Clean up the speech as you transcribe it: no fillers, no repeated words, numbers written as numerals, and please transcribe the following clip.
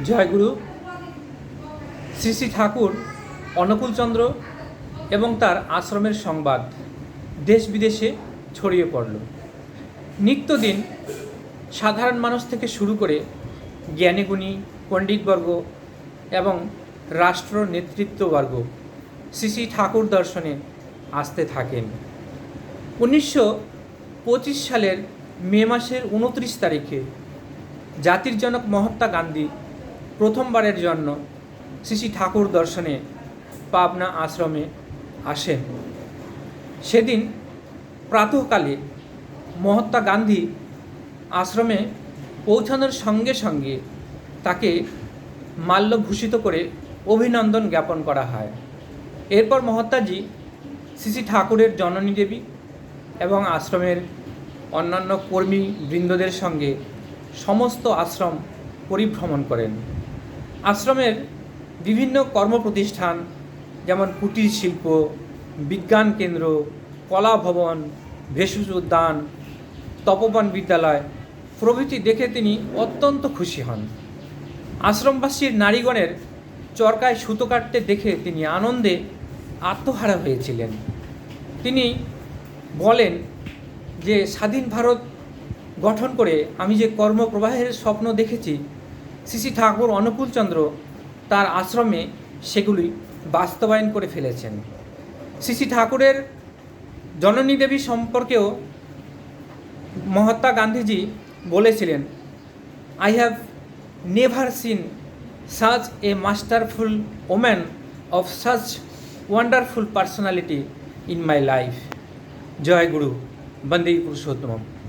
জয়গুরু। শ্রী শ্রী ঠাকুর অনুকূলচন্দ্র এবং তার আশ্রমের সংবাদ দেশ বিদেশে ছড়িয়ে পড়ল। নিত্যদিন সাধারণ মানুষ থেকে শুরু করে জ্ঞানীগুণী পণ্ডিতবর্গ এবং রাষ্ট্র নেতৃত্ববর্গ শ্রী শ্রী ঠাকুর দর্শনে আসতে থাকেন। 1925 সালের মে মাসের 29 তারিখে জাতির জনক মহাত্মা গান্ধী প্রথমবারের জন্য শ্রী শ্রী ঠাকুর দর্শনে পাবনা আশ্রমে আসেন। সেদিন প্রাতঃকালে মহাত্মা গান্ধী আশ্রমে পৌঁছানোর সঙ্গে সঙ্গে তাকে মাল্যভূষিত করে অভিনন্দন জ্ঞাপন করা হয়। এরপর মহাত্মাজি শ্রী শ্রী ঠাকুরের জননী দেবী এবং আশ্রমের অন্যান্য কর্মী বৃন্দদের সঙ্গে সমস্ত আশ্রম পরিভ্রমণ করেন। আশ্রমের বিভিন্ন কর্মপ্রতিষ্ঠান যেমন কুটির শিল্প, বিজ্ঞান কেন্দ্র, কলা ভবন, ভেষজ উদ্যান, তপবন বিদ্যালয় প্রভৃতি দেখে তিনি অত্যন্ত খুশি হন। আশ্রমবাসীর নারীগণের চরকায় সুতো কাটতে দেখে তিনি আনন্দে আত্মহারা হয়েছিলেন। তিনি বলেন যে স্বাধীন ভারত গঠন করে আমি যে কর্মপ্রবাহের স্বপ্ন দেখেছি, শ্রী শ্রী ঠাকুর অনুকূলচন্দ্র তার আশ্রমে সেগুলি বাস্তবায়ন করে ফেলেছেন। শ্রী শ্রী ঠাকুরের জননী দেবী সম্পর্কেও মহাত্মা গান্ধীজি বলেছিলেন, I have never seen such a masterful woman of such wonderful personality in my life. জয় গুরু। বন্দে পুরুষোত্তম।